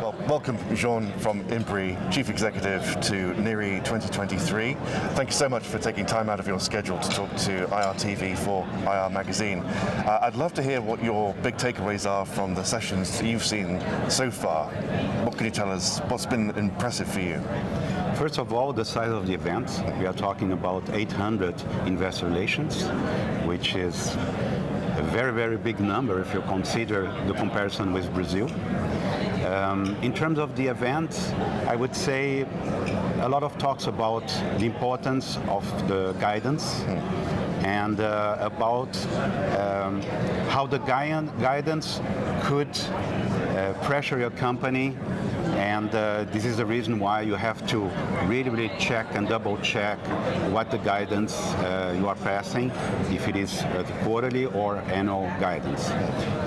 Well, welcome, Jean from IMPRI, Chief Executive to NIRI 2023. Thank you so much for taking time out of your schedule to talk to IR TV for IR Magazine. I'd love to hear what your big takeaways are from the sessions that you've seen so far. What can you tell us? What's been impressive for you? First of all, the size of the event. We are talking about 800 investor relations, which is a very, very big number if you consider the comparison with Brazil. In terms of the event, I would say a lot of talks about the importance of the guidance and about how the guidance could pressure your company, and this is the reason why you have to really check and double check what the guidance you are passing, if it is quarterly or annual guidance.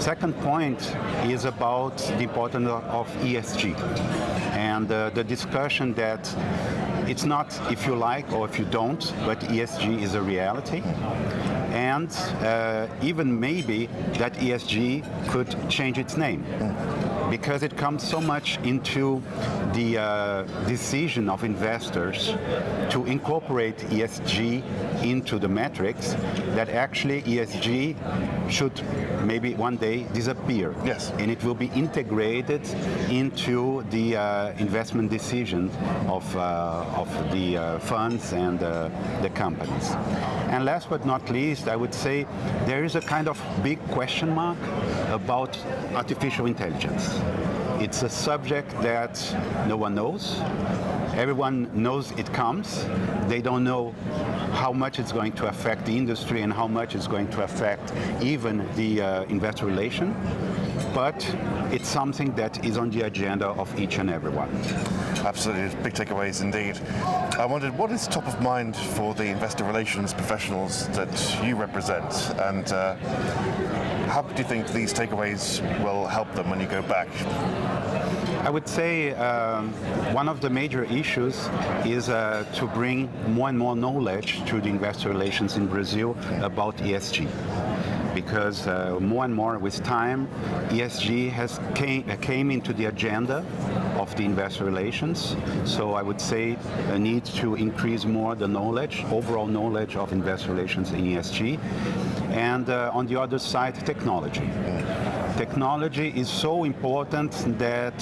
Second point is about the importance of ESG and the discussion that it's not if you like or if you don't, but ESG is a reality. And even maybe that ESG could change its name, because it comes so much into the decision of investors to incorporate ESG into the metrics that actually ESG should maybe one day disappear. Yes. And it will be integrated into the investment decision of the funds and the companies. And last but not least, I would say there is a kind of big question mark about artificial intelligence. It's a subject that no one knows. Everyone knows it comes. They don't know how much it's going to affect the industry and how much it's going to affect even the investor relation. But it's something that is on the agenda of each and every one. Absolutely, big takeaways indeed. I wondered, what is top of mind for the investor relations professionals that you represent, and how do you think these takeaways will help them when you go back? I would say one of the major issues is to bring more and more knowledge to the investor relations in Brazil about ESG. Because more and more with time, ESG came into the agenda of the investor relations. So I would say a need to increase more the knowledge, overall knowledge of investor relations in ESG. And on the other side, technology. Technology is so important that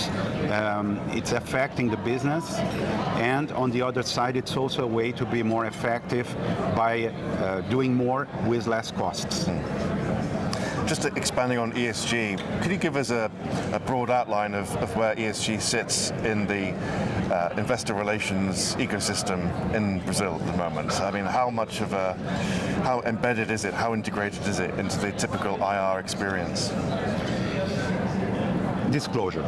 it's affecting the business, and on the other side it's also a way to be more effective by doing more with less costs. Just expanding on ESG, could you give us a broad outline of where ESG sits in the investor relations ecosystem in Brazil at the moment? I mean, how embedded is it, how integrated is it into the typical IR experience? Disclosure.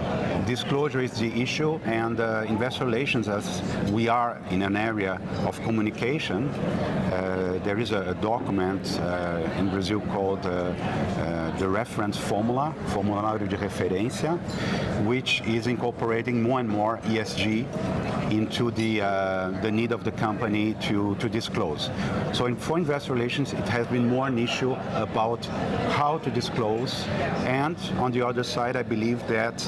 Disclosure is the issue, and investor relations, as we are in an area of communication, there is a document in Brazil called the reference formula, Formulário de Referência, which is incorporating more and more ESG into the need of the company to disclose. So for investor relations, it has been more an issue about how to disclose, and on the other side, I believe that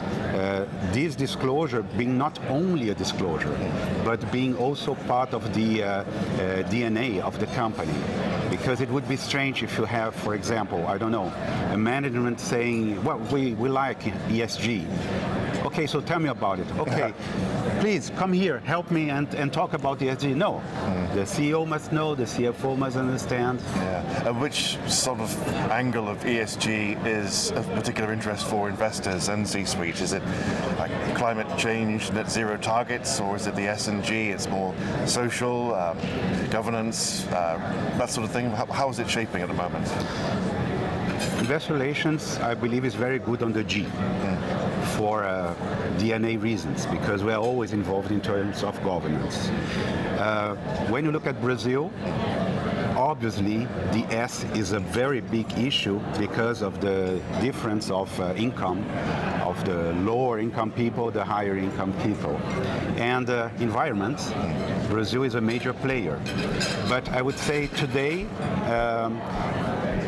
this disclosure being not only a disclosure, but being also part of the DNA of the company. Because it would be strange if you have, for example, I don't know, a management saying, well, we like ESG. Okay, so tell me about it. Okay, please come here, help me and talk about the ESG. No, the CEO must know, the CFO must understand. Yeah. And which sort of angle of ESG is of particular interest for investors and C-suite? Is it like climate change, net zero targets, or is it the S&G? It's more social, governance, that sort of thing. How is it shaping at the moment? Investor relations, I believe, is very good on the G. For DNA reasons, because we are always involved in terms of governance. When you look at Brazil, obviously the S is a very big issue because of the difference of income of the lower income people, the higher income people. And environment, Brazil is a major player. But I would say today,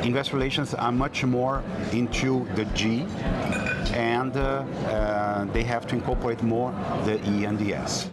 investor relations are much more into the G, and they have to incorporate more the E and the S.